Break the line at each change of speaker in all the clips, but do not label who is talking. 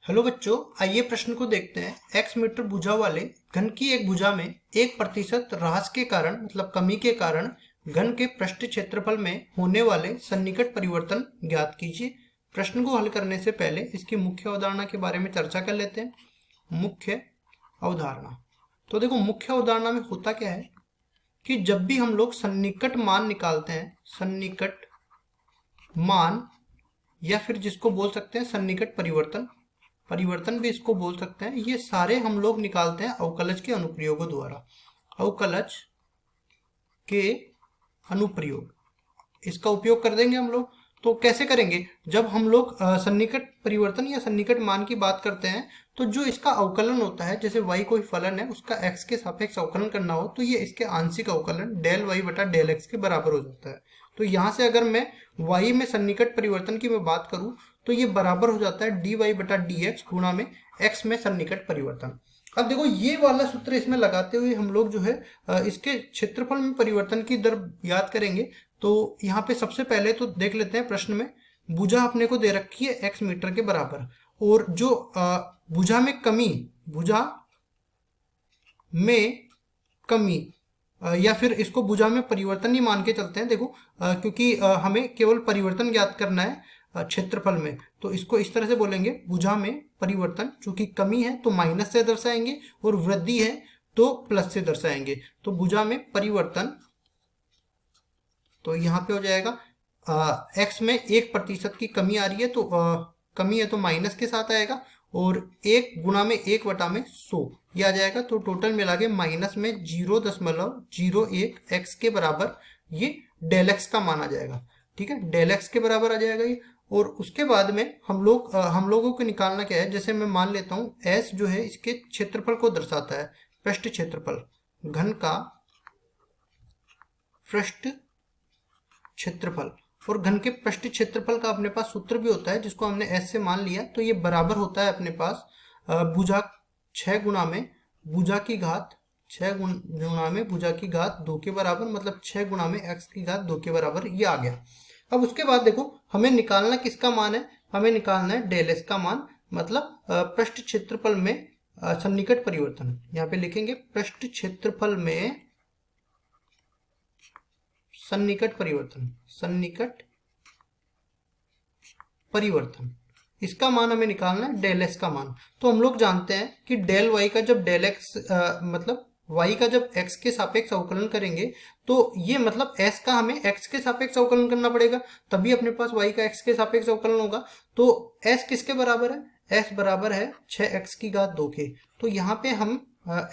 Hello बच्चों, आइए प्रश्न को देखते हैं। x मीटर भुजा वाले घन की एक भुजा में 1% ह्रास के कारण मतलब कमी के कारण घन के पृष्ठ क्षेत्रफल में होने वाले सन्निकट परिवर्तन ज्ञात कीजिए। प्रश्न को हल करने से पहले इसकी मुख्य अवधारणा के बारे में चर्चा कर लेते हैं। मुख्य अवधारणा, तो देखो मुख्य अवधारणा में होता क्या है कि जब भी हम लोग सन्निकट मान निकालते हैं, सन्निकट मान या फिर जिसको बोल सकते हैं सन्निकट परिवर्तन, परिवर्तन भी इसको बोल सकते हैं, ये सारे हम लोग निकालते हैं अवकलज के अनुप्रयोगों द्वारा। अवकलज के अनुप्रयोग, इसका उपयोग कर देंगे हम लोग। तो कैसे करेंगे? जब हम लोग सन्निकट परिवर्तन या सन्निकट मान की बात करते हैं तो जो इसका अवकलन होता है, जैसे y कोई फलन है उसका x के सापेक्ष अवकलन करना हो तो ये इसके आंशिक अवकलन डेल y बटा डेल x के बराबर हो जाता है। तो यहाँ से अगर मैं y में सन्निकट परिवर्तन की मैं बात करूं तो ये बराबर हो जाता है dy बटा dx गुणा में x में सन्निकट परिवर्तन। अब देखो ये वाला सूत्र इसमें लगाते हुए हम लोग जो है इसके क्षेत्रफल में परिवर्तन की दर याद करेंगे। तो यहाँ पे सबसे पहले तो देख लेते हैं, प्रश्न में भुजा अपने को दे रखी है x मीटर के बराबर, और जो भुजा में कमी, भुजा में कमी या फिर इसको भुजा में परिवर्तन ही मान के चलते हैं। देखो क्योंकि हमें केवल परिवर्तन ज्ञात करना है क्षेत्रफल में, तो इसको इस तरह से बोलेंगे, भुजा में परिवर्तन। चूंकि कमी है तो माइनस से दर्शाएंगे और वृद्धि है तो प्लस से दर्शाएंगे। तो भुजा में परिवर्तन, तो यहाँ पे हो जाएगा x में 1% की कमी आ रही है, तो कमी है तो माइनस के साथ आएगा, और 1 गुणा में 1 बटा में 100 ये आ जाएगा। तो टोटल मिला के माइनस में 0.01 x के बराबर ये डेल x का मान आ जाएगा। ठीक है, डेल x के बराबर आ जाएगा ये। और उसके बाद में हम लोगों को निकालना क्या है, जैसे मैं मान लेता हूँ s जो है इसके क्षेत्रफल को दर्शाता है, पृष्ठ क्षेत्रफल, घन का पृष्ठ क्षेत्रफल। और घन के पृष्ठ क्षेत्रफल का अपने पास सूत्र भी होता है जिसको हमने s से मान लिया, तो ये बराबर होता है अपने पास भुजा 6 गुणा में भुजा की घात 6 गुणा में भुजा की घात 2 के बराबर, मतलब 6 गुणा में x की घात 2 के बराबर, ये आ गया। अब उसके बाद देखो हमें निकालना किसका मान है, हमें निकालना है डेल s का मान, मतलब पृष्ठ क्षेत्रफल में सन्निकट परिवर्तन। यहाँ पे लिखेंगे पृष्ठ क्षेत्रफल में सन्निकट परिवर्तन, सन्निकट परिवर्तन, इसका मान हमें निकालना है डेल x का मान। तो हम लोग जानते हैं कि डेल y का जब डेल x मतलब y का जब x के सापेक्ष अवकलन करेंगे तो ये मतलब s का हमें x के सापेक्ष अवकलन करना पड़ेगा, तभी अपने पास y का x के सापेक्ष अवकलन होगा। तो s किसके बराबर है? s बराबर है 6x की घात 2 के। तो यहाँ पे हम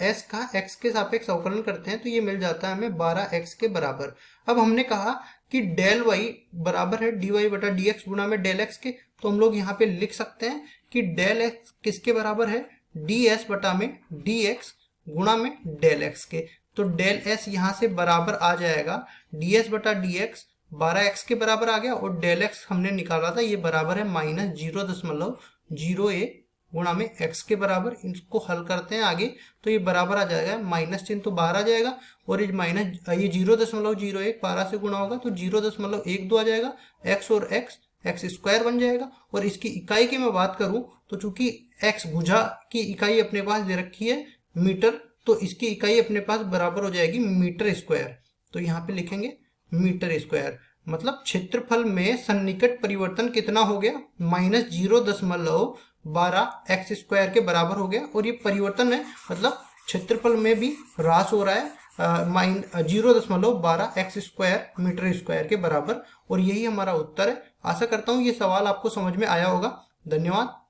s का x के सापेक्ष अवकलन करते हैं तो ये मिल जाता है हमें 12x के बराबर। अब हमने कहा कि डेल y बराबर है dy बटा dx गुणा में डेल x के, तो हम लोग यहाँ पे लिख सकते हैं कि डेल x किसके बराबर है? ds बटा में dx गुणा में डेल x के। तो डेल s यहाँ से बराबर आ जाएगा ds बटा dx 12x के बराबर आ गया, और डेल x हमने निकाला था ये बराबर है माइनस 0.01 गुणा में x के बराबर। इसको हल करते हैं आगे तो ये बराबर आ जाएगा, माइनस चिन्ह तो बाहर आ जाएगा, और ये माइनस ये 0.01 12 से गुणा होगा तो 0.12 आ जाएगा, x और x स्क्वायर बन जाएगा। और इसकी इकाई की मैं बात करूं तो चूंकि x भुजा की इकाई अपने पास दे रखी है मीटर, तो इसकी इकाई अपने पास बराबर हो जाएगी मीटर स्क्वायर। तो यहाँ पे लिखेंगे मीटर स्क्वायर, मतलब क्षेत्रफल में सन्निकट परिवर्तन कितना हो गया? माइनस 0.12 एक्स स्क्वायर के बराबर हो गया। और ये परिवर्तन है मतलब क्षेत्रफल में भी ह्रास हो रहा है 0.12 एक्स स्क्वायर मीटर स्क्वायर के बराबर। और यही हमारा उत्तर है। आशा करता हूँ ये सवाल आपको समझ में आया होगा। धन्यवाद।